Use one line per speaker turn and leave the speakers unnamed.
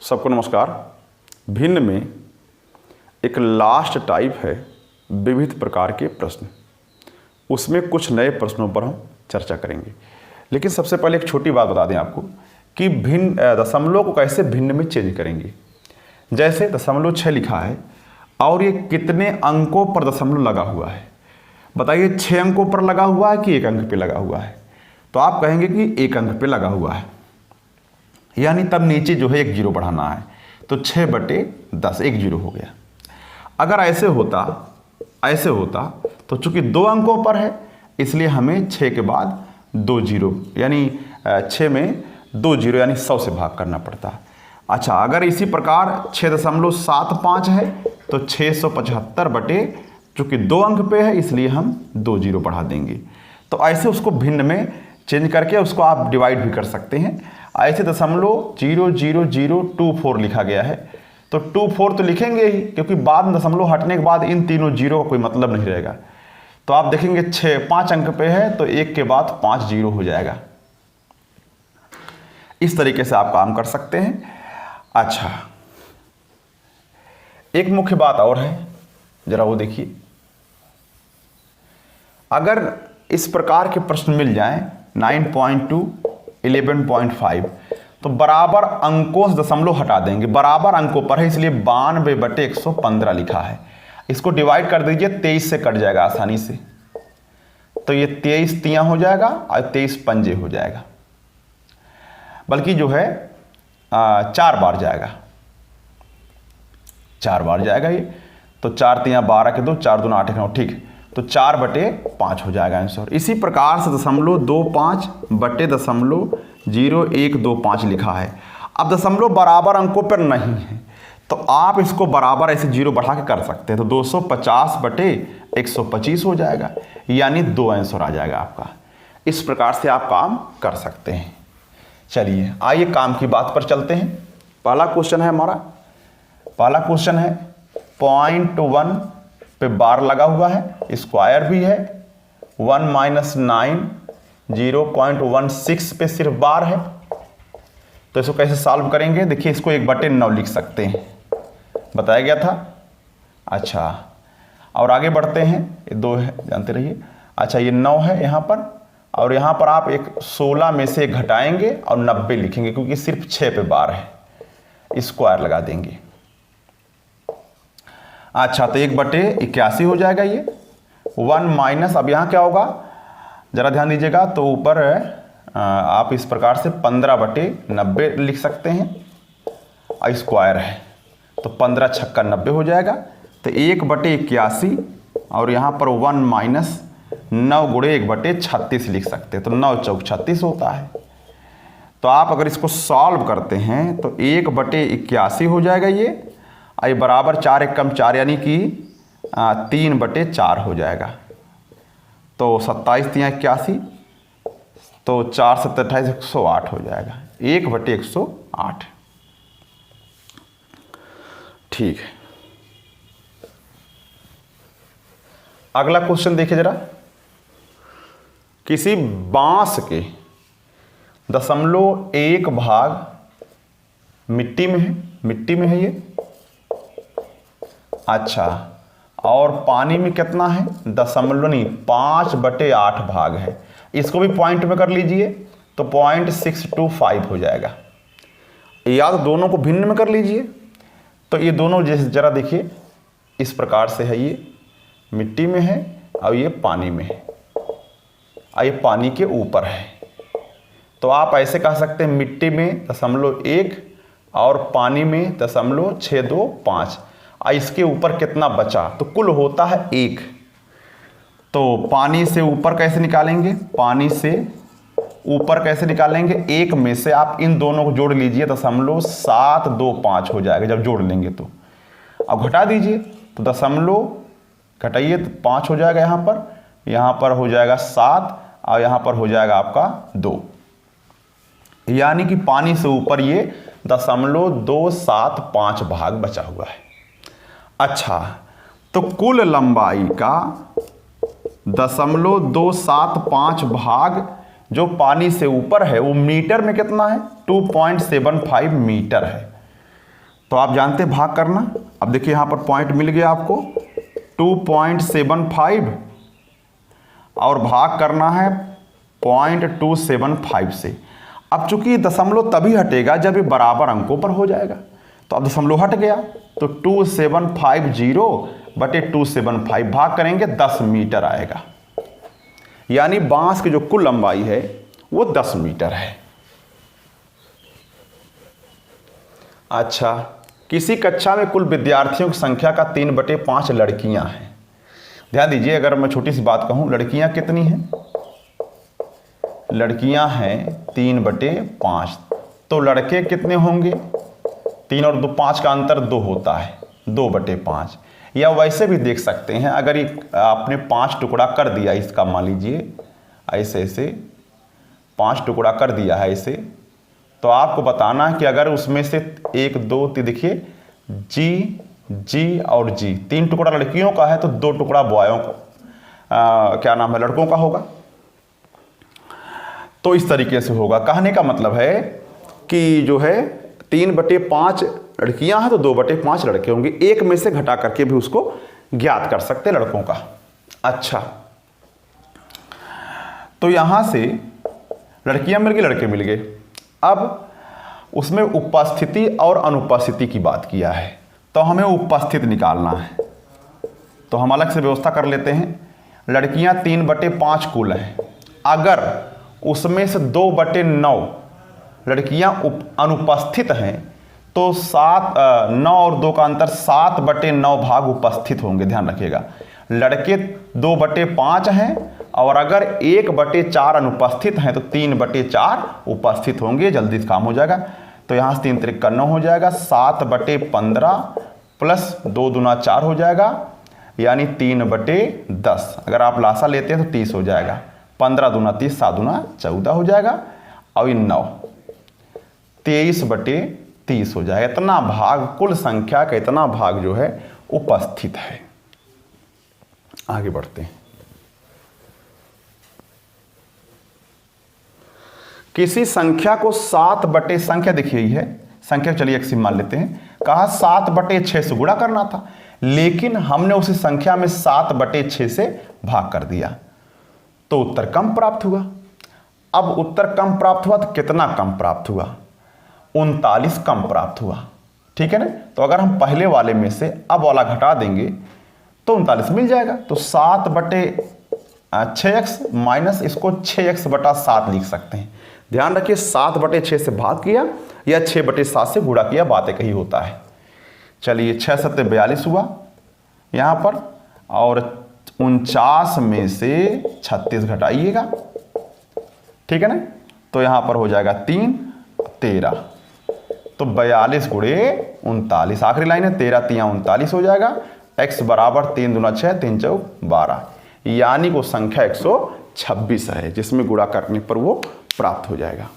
सबको नमस्कार। भिन्न में एक लास्ट टाइप है विविध प्रकार के प्रश्न। उसमें कुछ नए प्रश्नों पर हम चर्चा करेंगे, लेकिन सबसे पहले एक छोटी बात बता दें आपको कि भिन्न दशमलव को कैसे भिन्न में चेंज करेंगे। जैसे 0.6 लिखा है और ये कितने अंकों पर दशमलव लगा हुआ है, बताइए 6 अंकों पर लगा हुआ है कि 1 अंक पे लगा हुआ है। तो आप कहेंगे कि 1 अंक पे लगा हुआ है, यानी तब नीचे जो है 1 जीरो बढ़ाना है, तो 6/10 1 जीरो हो गया। अगर ऐसे होता तो चूंकि 2 अंकों पर है इसलिए हमें 6 के बाद 2 जीरो यानी 6 में 2 जीरो यानी 100 से भाग करना पड़ता। अच्छा, अगर इसी प्रकार 6.75 है तो 675 बटे, चूंकि 2 अंक पे है इसलिए हम 2 जीरो बढ़ा देंगे। तो ऐसे उसको भिन्न में चेंज करके उसको आप डिवाइड भी कर सकते हैं। ऐसे 0.0024 लिखा गया है तो 24 तो लिखेंगे ही, क्योंकि बाद में दशमलव हटने के बाद इन तीनों जीरो का कोई मतलब नहीं रहेगा। तो आप देखेंगे 5 अंक पे है तो 1 के बाद 5 जीरो हो जाएगा। इस तरीके से आप काम कर सकते हैं। अच्छा, एक मुख्य बात और है, जरा वो देखिए। अगर इस प्रकार के प्रश्न मिल जाएं 9.2 11.5 तो बराबर अंकों से दशमलव हटा देंगे। बराबर अंकों पर है इसलिए 92/115 लिखा है। इसको डिवाइड कर दीजिए, 23 से कट जाएगा आसानी से। तो ये 23 तियां हो जाएगा और 23 पंजे हो जाएगा, बल्कि जो है 4 बार जाएगा, 4 बार जाएगा ये। तो 4 तियां 12 के 2, 4 दूना 8 9, ठीक। तो 4/5 हो जाएगा आंसर। इसी प्रकार से 0.25/0.0125 लिखा है। अब दशमलव बराबर अंकों पर नहीं है तो आप इसको बराबर ऐसे जीरो बढ़ा के कर सकते हैं। तो 250/125 हो जाएगा, यानी 2 आंसर आ जाएगा आपका। इस प्रकार से आप काम कर सकते हैं। चलिए आइए काम की बात पर चलते हैं। पहला क्वेश्चन है हमारा, पहला क्वेश्चन है 0.1 पे बार लगा हुआ है, स्क्वायर भी है। 1 - 9 0.16 पे सिर्फ बार है। तो इसको कैसे सॉल्व करेंगे, देखिए इसको 1/9 लिख सकते हैं, बताया गया था। अच्छा, और आगे बढ़ते हैं। ये 2 है, जानते रहिए। अच्छा, ये 9 है यहाँ पर, और यहाँ पर आप एक 16 में से घटाएंगे और 90 लिखेंगे, क्योंकि सिर्फ 6 पे बार है, स्क्वायर लगा देंगे। अच्छा, तो 1/81 हो जाएगा ये। 1 माइनस, अब यहाँ क्या होगा जरा ध्यान दीजिएगा। तो ऊपर आप इस प्रकार से 15/90 लिख सकते हैं, स्क्वायर है तो 15 छक्का 90 हो जाएगा। तो 1/81 और यहाँ पर 1 माइनस 9 गुणे 1/36 लिख सकते हैं। तो 9 चौक 36 होता है। तो आप अगर इसको सॉल्व करते हैं तो 1/81 हो जाएगा ये, और ये बराबर 4 1 कम 4 यानी कि 3/4 हो जाएगा। तो 27 तियां 81, तो 4 7 28 108 हो जाएगा, 1/108। ठीक है, अगला क्वेश्चन देखिए जरा। किसी बांस के 0.1 भाग मिट्टी में है ये। अच्छा, और पानी में कितना है, 5/8 भाग है। इसको भी पॉइंट में कर लीजिए तो 0.625 हो जाएगा, या तो दोनों को भिन्न में कर लीजिए। तो ये दोनों जैसे जरा देखिए, इस प्रकार से है, ये मिट्टी में है और ये पानी में है, और ये पानी के ऊपर है। तो आप ऐसे कह सकते हैं मिट्टी में 0.1 और पानी में 0.625, इसके ऊपर कितना बचा, तो कुल होता है 1। तो पानी से ऊपर कैसे निकालेंगे, पानी से ऊपर कैसे निकालेंगे, 1 में से आप इन दोनों को जोड़ लीजिए, 0.725 हो जाएगा जब जोड़ लेंगे। तो अब घटा दीजिए, तो दशमलव घटाइए तो 5 हो जाएगा, यहाँ पर हो जाएगा 7, और यहाँ पर हो जाएगा आपका 2, यानी कि पानी से ऊपर ये 0.275 भाग बचा हुआ है। अच्छा, तो कुल लंबाई का 0.275 भाग जो पानी से ऊपर है वो मीटर में कितना है, 2.75 मीटर है। तो आप जानते हैं भाग करना। अब देखिए यहाँ पर पॉइंट मिल गया आपको 2.75 और भाग करना है 0.275 से। अब चूंकि दशमलव तभी हटेगा जब ये बराबर अंकों पर हो जाएगा, तो अब दशमलव हट गया तो 2750/275 भाग करेंगे 10 मीटर आएगा। यानी बांस की जो कुल लंबाई है वो 10 मीटर है। अच्छा, किसी कक्षा में कुल विद्यार्थियों की संख्या का 3/5 लड़कियां हैं। ध्यान दीजिए, अगर मैं छोटी सी बात कहूं, लड़कियां कितनी हैं? लड़कियां हैं 3/5, तो लड़के कितने होंगे? 3 और 2, 5 का अंतर 2 होता है, 2/5। या वैसे भी देख सकते हैं, अगर ये आपने 5 टुकड़ा कर दिया इसका, मान लीजिए ऐसे ऐसे 5 टुकड़ा कर दिया है ऐसे, तो आपको बताना है कि अगर उसमें से 1 2 3 देखिए जी जी और जी 3 टुकड़ा लड़कियों का है तो 2 टुकड़ा बॉयों का क्या नाम है लड़कों का होगा। तो इस तरीके से होगा। कहने का मतलब है कि जो है 3/5 लड़कियां हैं तो 2/5 लड़के होंगे। एक में से घटा करके भी उसको ज्ञात कर सकते हैं लड़कों का। अच्छा, तो यहां से लड़कियां मिल गई, लड़के मिल गए। अब उसमें उपस्थिति और अनुपस्थिति की बात किया है, तो हमें उपस्थित निकालना है। तो हम अलग से व्यवस्था कर लेते हैं। लड़कियां 3/5 कुल हैं, अगर उसमें से 2/9 लड़कियां अनुपस्थित हैं तो 9 और 2 का अंतर 7/9 भाग उपस्थित होंगे। ध्यान रखिएगा, लड़के 2/5 हैं और अगर 1/4 अनुपस्थित हैं तो 3/4 उपस्थित होंगे। जल्दी से काम हो जाएगा। तो यहाँ से 3 त्रिक 9 हो जाएगा, 7/15 प्लस 2 दूना 4 हो जाएगा, यानी 3/10। अगर आप लासा लेते हैं तो 30 हो जाएगा, 15 दूना 30, 7 दूना 14 हो जाएगा, और 9 23/30 हो जाएगा। इतना भाग, कुल संख्या का इतना भाग जो है उपस्थित है। आगे बढ़ते हैं। किसी संख्या को 7 संख्या देखिए ही है संख्या, चलिए एक मान लेते हैं। कहा 7/6 से गुणा करना था, लेकिन हमने उसी संख्या में 7/6 से भाग कर दिया तो उत्तर कम प्राप्त हुआ। अब उत्तर कम प्राप्त हुआ तो कितना कम प्राप्त हुआ? 39 कम प्राप्त हुआ। ठीक है ना? तो अगर हम पहले वाले में से अब वाला घटा देंगे तो 39 मिल जाएगा। तो 7/6x माइनस इसको 6x/7 लिख सकते हैं। ध्यान रखिए, 7/6 से भाग किया या 6/7 से गुणा किया, बात एक ही होता है। चलिए 6 7 42 हुआ यहाँ पर, और 49 में से 36 घटाइएगा। ठीक है ना? तो यहाँ पर हो जाएगा 3 13, तो 42 गुणे 39, आखिरी लाइन है, 13 3 39 हो जाएगा। x बराबर 3 दूना 6, 3 चौक 12, यानी वो संख्या 126 है, जिसमें गुणा करने पर वो प्राप्त हो जाएगा।